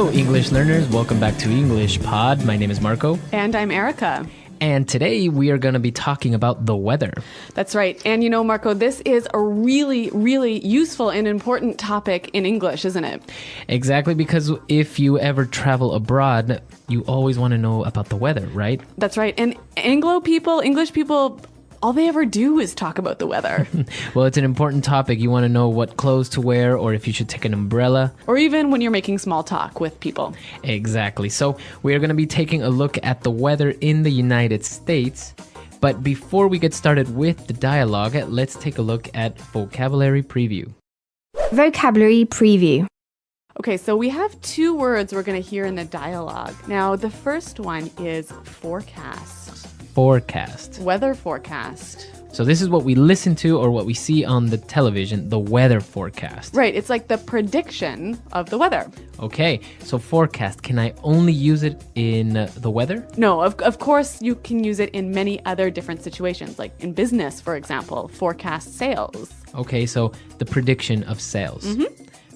Hello, English learners. Welcome back to English Pod. My name is Marco. And I'm Erica. And today we are going to be talking about the weather. That's right. And you know, Marco, this is a really, really useful and important topic in English, isn't it? Exactly, because if you ever travel abroad, you always want to know about the weather, right? That's right. And English people, all they ever do is talk about the weather. Well, it's an important topic. You want to know what clothes to wear or if you should take an umbrella. Or even when you're making small talk with people. Exactly. So we are going to be taking a look at the weather in the United States. But before we get started with the dialogue, let's take a look at vocabulary preview. Vocabulary preview. Okay, so we have two words we're going to hear in the dialogue. Now, the first one is forecast. Forecast. Weather forecast. So this is what we listen to or what we see on the television, the weather forecast. Right, it's like the prediction of the weather. Okay, so forecast, can I only use it in the weather? No, of course you can use it in many other different situations, like in business, for example, forecast sales. Okay, so the prediction of sales.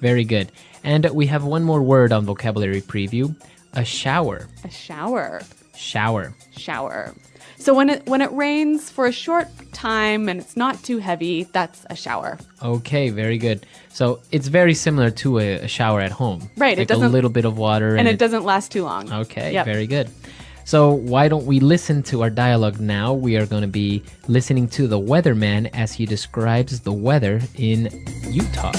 Very good. And we have one more word on vocabulary preview, a shower. A shower. Shower. Shower. So when it rains for a short time and it's not too heavy, that's a shower. Okay, very good. So it's very similar to a shower at home. Right. It's like a little bit of water. And it doesn't last too long. Okay, Yep. Very good. So why don't we listen to our dialogue now? We are going to be listening to the weatherman as he describes the weather in Utah.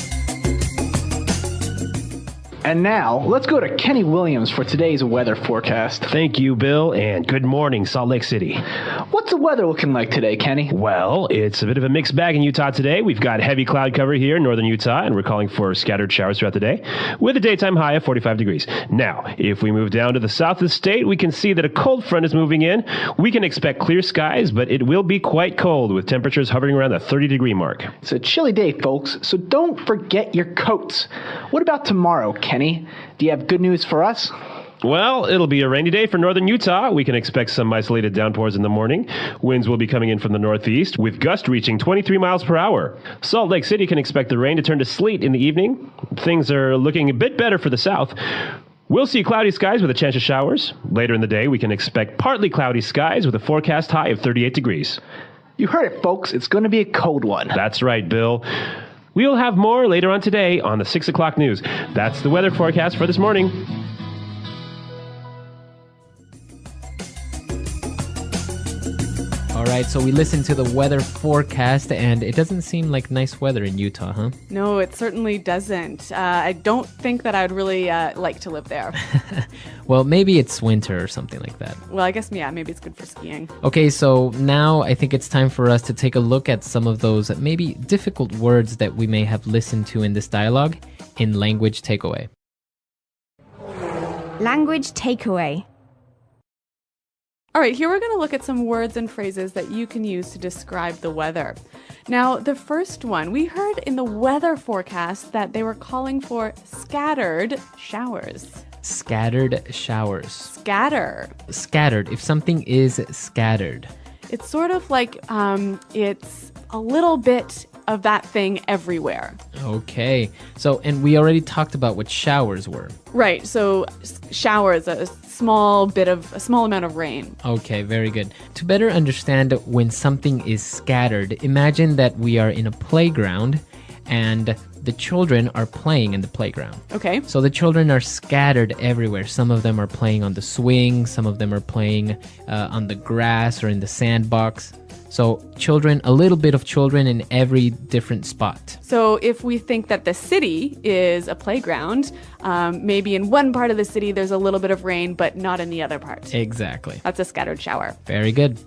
And now, let's go to Kenny Williams for today's weather forecast. Thank you, Bill, and good morning, Salt Lake City. What's the weather looking like today, Kenny? Well, it's a bit of a mixed bag in Utah today. We've got heavy cloud cover here in northern Utah, and we're calling for scattered showers throughout the day, with a daytime high of 45 degrees. Now, if we move down to the south of the state, we can see that a cold front is moving in. We can expect clear skies, but it will be quite cold, with temperatures hovering around the 30-degree mark. It's a chilly day, folks, so don't forget your coats. What about tomorrow, Kenny? Do you have good news for us? Well, it'll be a rainy day for northern Utah. We can expect some isolated downpours in the morning. Winds will be coming in from the northeast, with gusts reaching 23 miles per hour. Salt Lake City can expect the rain to turn to sleet in the evening. Things are looking a bit better for the south. We'll see cloudy skies with a chance of showers. Later in the day, we can expect partly cloudy skies with a forecast high of 38 degrees. You heard it, folks. It's going to be a cold one. That's right, Bill. We'll have more later on today on the 6 o'clock news. That's the weather forecast for this morning. All right, so we listened to the weather forecast, and it doesn't seem like nice weather in Utah, huh? No, it certainly doesn't. I don't think that I'd really like to live there. Well, maybe it's winter or something like that. Well, I guess, yeah, maybe it's good for skiing. Okay, so now I think it's time for us to take a look at some of those maybe difficult words that we may have listened to in this dialogue in Language Takeaway. Language takeaway. All right, here we're going to look at some words and phrases that you can use to describe the weather. Now, the first one, we heard in the weather forecast that they were calling for scattered showers. Scattered showers. Scatter. Scattered. If something is scattered. It's sort of like it's a little bit of that thing everywhere. Okay. So, and we already talked about what showers were. Right. So shower is a small amount of rain. Okay, very good. To better understand when something is scattered, imagine that we are in a playground and the children are playing in the playground. Okay. So the children are scattered everywhere. Some of them are playing on the swing, some of them are playing on the grass or in the sandbox. So children, a little bit of children in every different spot. So if we think that the city is a playground, maybe in one part of the city there's a little bit of rain, but not in the other part. Exactly. That's a scattered shower. Very good.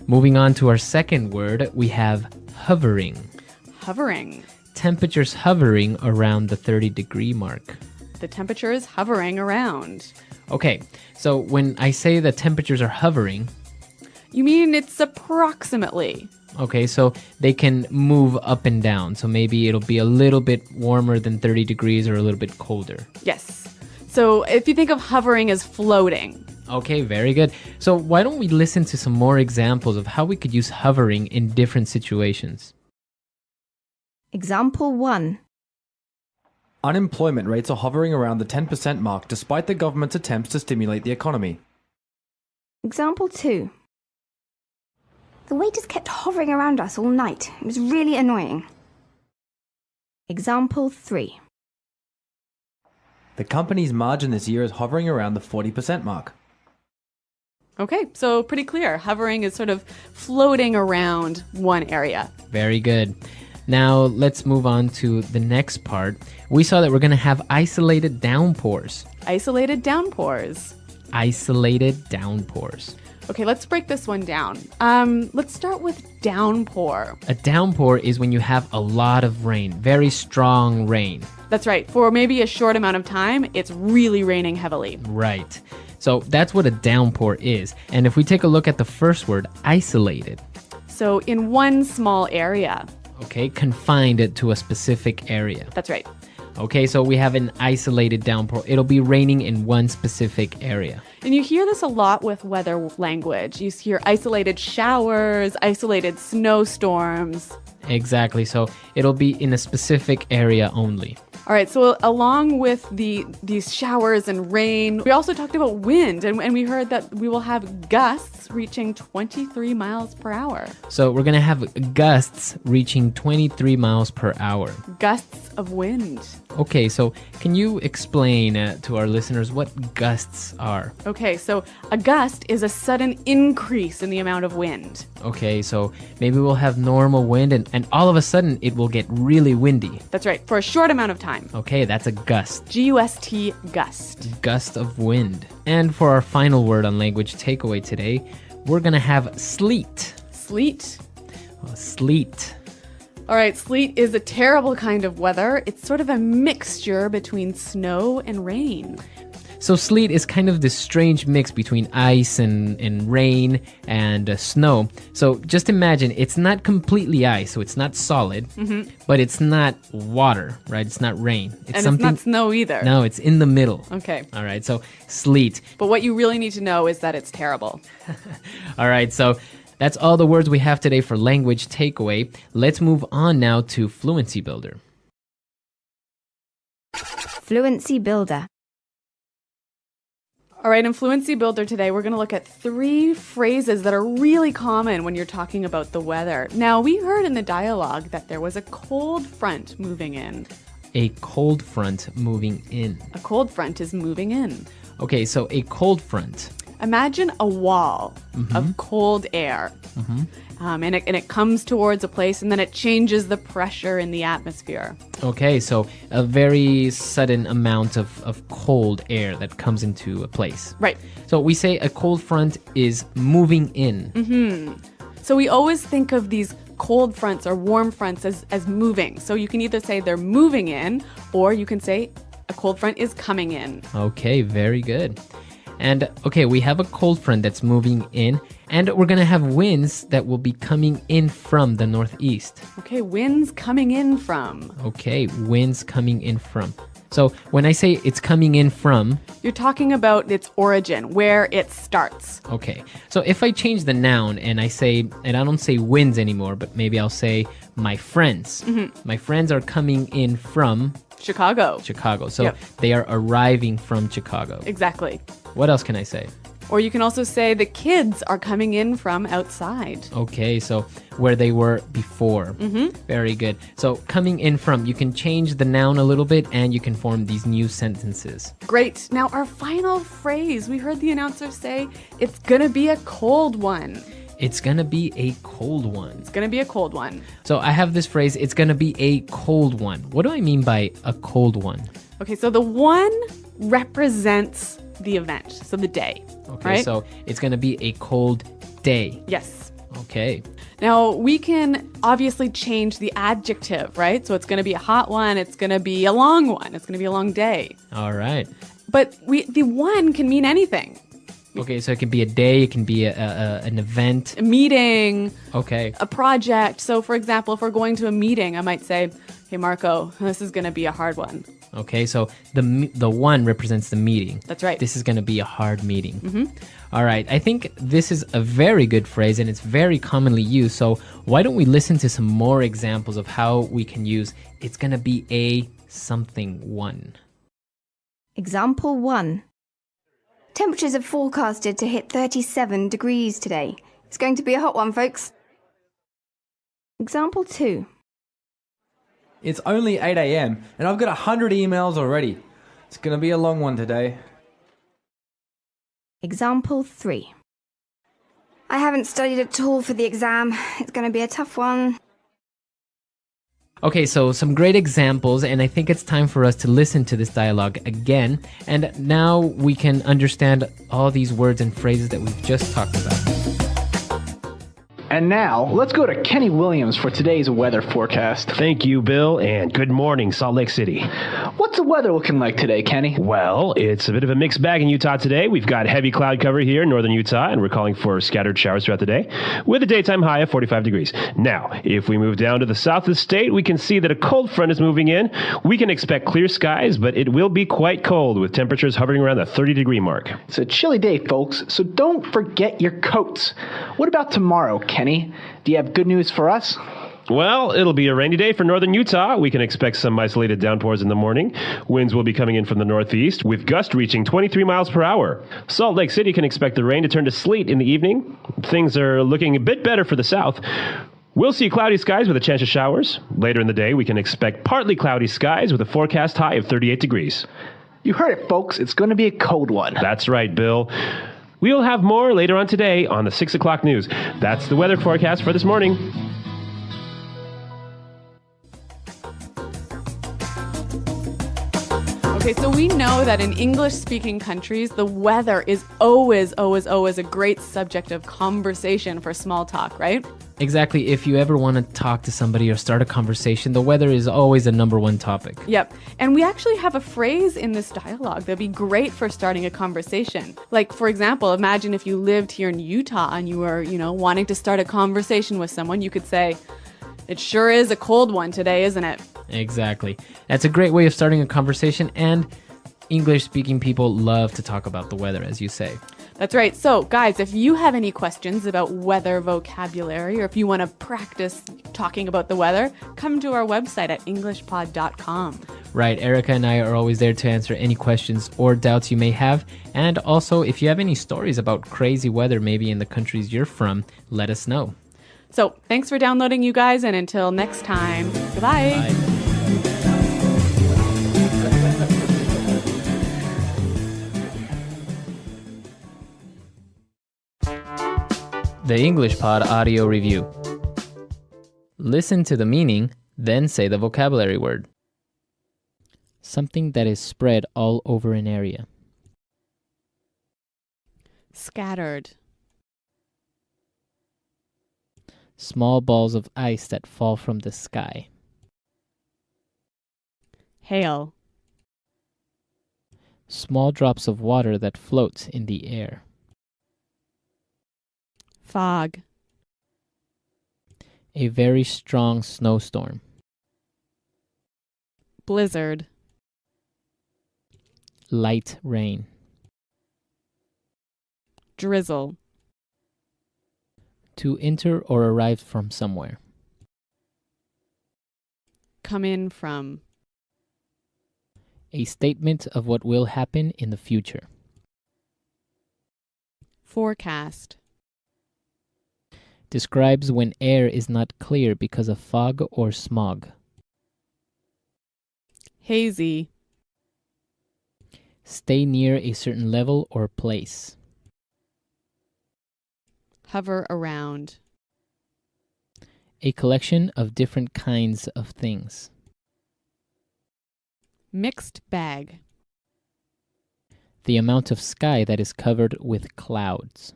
Moving on to our second word, we have hovering. Hovering. Temperatures hovering around the 30-degree mark. The temperature is hovering around. Okay, so when I say the temperatures are hovering... You mean it's approximately. Okay, so they can move up and down. So maybe it'll be a little bit warmer than 30 degrees or a little bit colder. Yes. So if you think of hovering as floating. Okay, very good. So why don't we listen to some more examples of how we could use hovering in different situations? Example 1. Unemployment rates are hovering around the 10% mark despite the government's attempts to stimulate the economy. Example 2. The waiters kept hovering around us all night. It was really annoying. Example 3. The company's margin this year is hovering around the 40% mark. Okay, so pretty clear. Hovering is sort of floating around one area. Very good. Now let's move on to the next part. We saw that we're going to have isolated downpours. Isolated downpours. Isolated downpours. Okay, let's break this one down. Let's start with downpour. A downpour is when you have a lot of rain, very strong rain. That's right. For maybe a short amount of time, it's really raining heavily. Right. So that's what a downpour is. And if we take a look at the first word, isolated, So in one small area. okay, confined it to a specific area. That's right. Okay, so we have an isolated downpour. It'll be raining in one specific area. And you hear this a lot with weather language. You hear isolated showers, isolated snowstorms. Exactly. So it'll be in a specific area only. All right, so along with these showers and rain, we also talked about wind, and we heard that we will have gusts reaching 23 miles per hour. So we're going to have gusts reaching 23 miles per hour. Gusts of wind. Okay, so can you explain to our listeners what gusts are? Okay, so a gust is a sudden increase in the amount of wind. Okay, so maybe we'll have normal wind and all of a sudden it will get really windy. That's right, for a short amount of time. Okay, that's a gust. G-U-S-T, gust. Gust of wind. And for our final word on language takeaway today, we're going to have sleet. Sleet. Sleet. All right, sleet is a terrible kind of weather. It's sort of a mixture between snow and rain. So sleet is kind of this strange mix between ice and rain and snow. So just imagine it's not completely ice, so it's not solid, but it's not water, right? It's not rain. And it's not snow either. No, it's in the middle. Okay. All right, so sleet. But what you really need to know is that it's terrible. All right, so that's all the words we have today for language takeaway. Let's move on now to Fluency Builder. Fluency Builder. All right, in Fluency Builder today, we're going to look at 3 phrases that are really common when you're talking about the weather. Now, we heard in the dialogue that there was a cold front moving in. A cold front moving in. A cold front is moving in. Okay, so a cold front. Imagine a wall of cold air. And it comes towards a place and then it changes the pressure in the atmosphere. Okay, so a very sudden amount of cold air that comes into a place. Right. So we say a cold front is moving in. So we always think of these cold fronts or warm fronts as moving. So you can either say they're moving in or you can say a cold front is coming in. Okay, very good. And okay, we have a cold front that's moving in, and we're going to have winds that will be coming in from the northeast. Okay, winds coming in from. Okay, winds coming in from. So when I say it's coming in from, You're talking about its origin, where it starts. okay. So if I change the noun and I don't say winds anymore, but maybe I'll say my friends. My friends are coming in from Chicago. Chicago. So Yep. they are arriving from Chicago. Exactly. What else can I say? Or you can also say the kids are coming in from outside. Okay, so where they were before. Very good. So coming in from, you can change the noun a little bit and you can form these new sentences. Great. Now, our final phrase, we heard the announcer say it's going to be a cold one. It's gonna be a cold one. It's going to be a cold one. So I have this phrase, it's gonna be a cold one. What do I mean by a cold one? Okay, so the one represents the event, so the day. Okay, right? so it's gonna be a cold day. Yes. Okay. Now, we can obviously change the adjective, right? So it's going to be a hot one, it's going to be a long one, it's going to be a long day. All right. But the one can mean anything. Okay, so it can be a day, it can be an event. A meeting, Okay. a project. So, for example, if we're going to a meeting, I might say, hey, Marco, this is going to be a hard one. Okay, so the one represents the meeting. That's right. This is going to be a hard meeting. All right, I think this is a very good phrase and it's very commonly used. So why don't we listen to some more examples of how we can use it's going to be a something 1. Example 1. Temperatures are forecasted to hit 37 degrees today. It's going to be a hot one, folks. Example 2. It's only 8 a.m. and I've got 100 emails already. It's going to be a long one today. Example 3. I haven't studied at all for the exam. It's going to be a tough one. Okay, so some great examples, and I think it's time for us to listen to this dialogue again. And now we can understand all these words and phrases that we've just talked about. And now, let's go to Kenny Williams for today's weather forecast. Thank you, Bill, and good morning, Salt Lake City. What's the weather looking like today, Kenny? Well, it's a bit of a mixed bag in Utah today. We've got heavy cloud cover here in northern Utah, and we're calling for scattered showers throughout the day, with a daytime high of 45 degrees. Now, if we move down to the south of the state, we can see that a cold front is moving in. We can expect clear skies, but it will be quite cold, with temperatures hovering around the 30-degree mark. It's a chilly day, folks, so don't forget your coats. What about tomorrow, Kenny? Do you have good news for us? Well, it'll be a rainy day for northern Utah. We can expect some isolated downpours in the morning. Winds will be coming in from the northeast, with gusts reaching 23 miles per hour. Salt Lake City can expect the rain to turn to sleet in the evening. Things are looking a bit better for the south. We'll see cloudy skies with a chance of showers. Later in the day, we can expect partly cloudy skies with a forecast high of 38 degrees. You heard it, folks. It's going to be a cold one. That's right, Bill. We'll have more later on today on the 6 o'clock news. That's the weather forecast for this morning. Okay, so we know that in English-speaking countries, the weather is always a great subject of conversation for small talk, right? Exactly. If you ever want to talk to somebody or start a conversation, the weather is always a number one topic. Yep. And we actually have a phrase in this dialogue that'd be great for starting a conversation. Like, for example, imagine if you lived here in Utah and you were, wanting to start a conversation with someone, you could say, "It sure is a cold one today, isn't it?" Exactly. That's a great way of starting a conversation, and English-speaking people love to talk about the weather, as you say. That's right. So, guys, if you have any questions about weather vocabulary, or if you want to practice talking about the weather, come to our website at englishpod.com. Right. Erica and I are always there to answer any questions or doubts you may have. And also, if you have any stories about crazy weather, maybe in the countries you're from, let us know. So, thanks for downloading, you guys, and until next time, goodbye. Bye. The English Pod Audio Review. Listen to the meaning, then say the vocabulary word. Something that is spread all over an area. Scattered. Small balls of ice that fall from the sky. Hail. Small drops of water that float in the air. Fog. A very strong snowstorm. Blizzard. Light rain. Drizzle. To enter or arrive from somewhere. Come in from. A statement of what will happen in the future. Forecast. Describes when air is not clear because of fog or smog. Hazy. Stay near a certain level or place. Hover around. A collection of different kinds of things. Mixed bag. The amount of sky that is covered with clouds.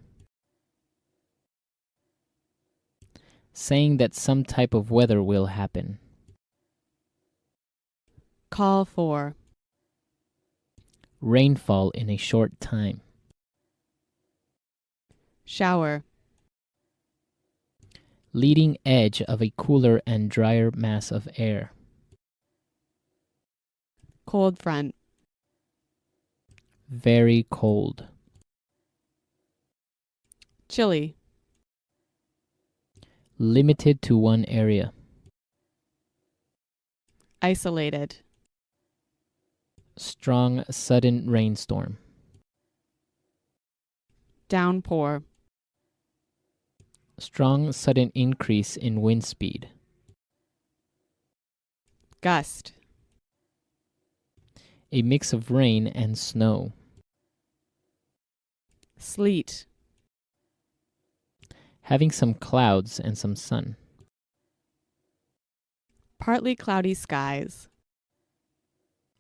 Saying that some type of weather will happen. Call for. Rainfall in a short time. Shower. Leading edge of a cooler and drier mass of air. Cold front. Very cold. Chilly. Limited to one area. Isolated. Strong, sudden rainstorm. Downpour. Strong, sudden increase in wind speed. Gust. A mix of rain and snow. Sleet. Having some clouds and some sun. Partly cloudy skies.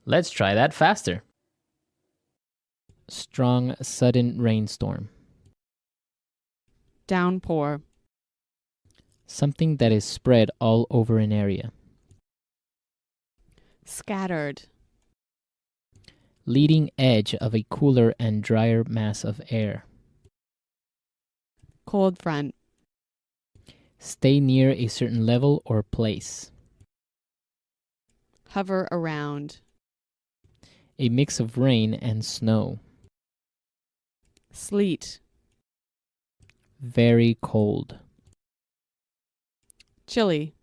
Let's try that faster. Strong, sudden rainstorm. Downpour. Something that is spread all over an area. Scattered. Leading edge of a cooler and drier mass of air. Cold front. Stay near a certain level or place. Hover around. A mix of rain and snow. Sleet. Very cold. Chilly.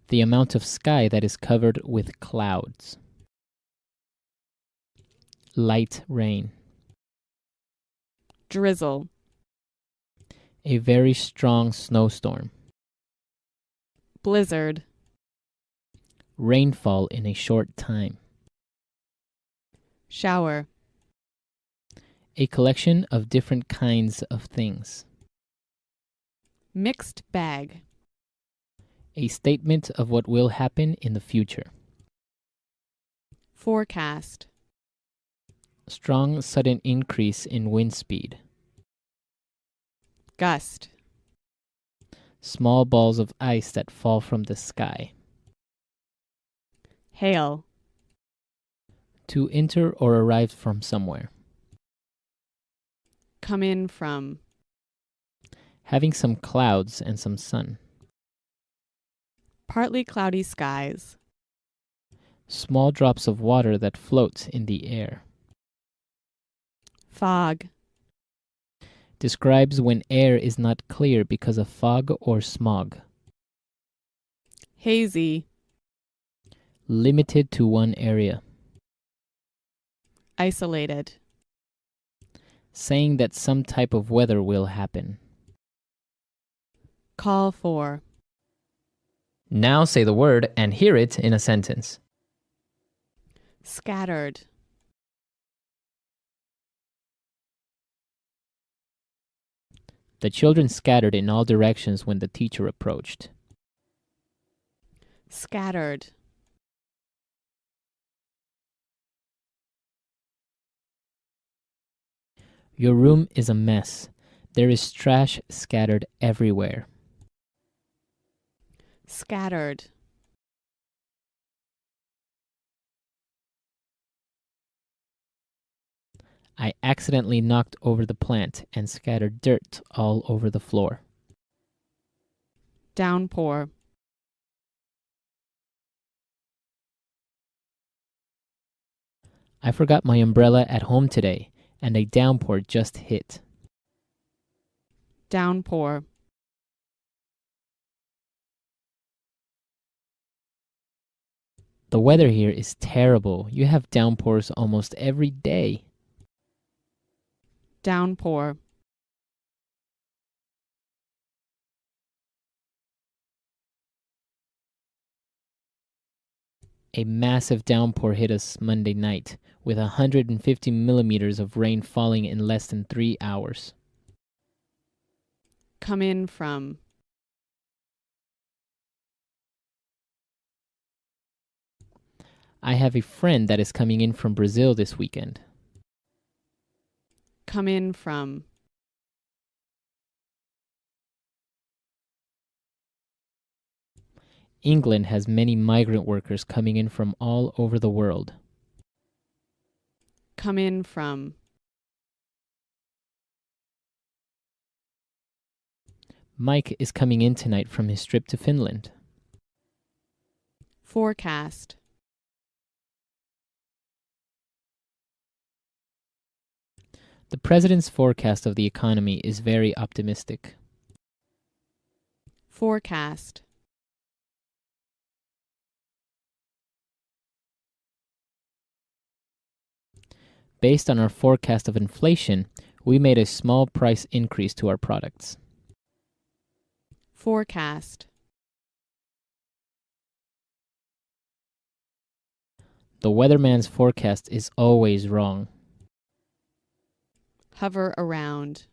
The amount of sky that is covered with clouds. Light rain. Drizzle. A very strong snowstorm. Blizzard. Rainfall in a short time. Shower. A collection of different kinds of things. Mixed bag. A statement of what will happen in the future. Forecast. Strong, sudden increase in wind speed. Gust. Small balls of ice that fall from the sky. Hail. To enter or arrive from somewhere. Come in from. Having some clouds and some sun. Partly cloudy skies. Small drops of water that float in the air. Fog. Describes when air is not clear because of fog or smog. Hazy. Limited to one area. Isolated. Saying that some type of weather will happen. Call for. Now say the word and hear it in a sentence. Scattered. The children scattered in all directions when the teacher approached. Scattered. Your room is a mess. There is trash scattered everywhere. Scattered. I accidentally knocked over the plant and scattered dirt all over the floor. Downpour. I forgot my umbrella at home today, and a downpour just hit. Downpour. The weather here is terrible. You have downpours almost every day. Downpour. A massive downpour hit us Monday night, with 150 millimeters of rain falling in less than 3 hours. Come in from. I have a friend that is coming in from Brazil this weekend. Come in from. England has many migrant workers coming in from all over the world. Come in from. Mike is coming in tonight from his trip to Finland. Forecast. The president's forecast of the economy is very optimistic. Forecast. Based on our forecast of inflation, we made a small price increase to our products. Forecast. The weatherman's forecast is always wrong. Hover around.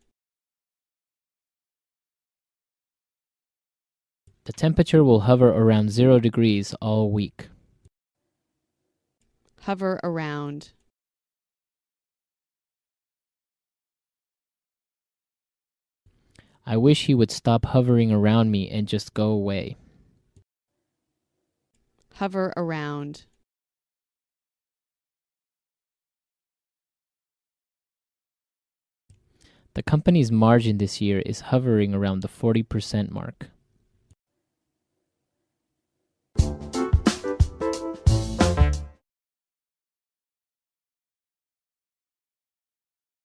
The temperature will hover around 0 degrees all week. Hover around. I wish he would stop hovering around me and just go away. Hover around. The company's margin this year is hovering around the 40% mark.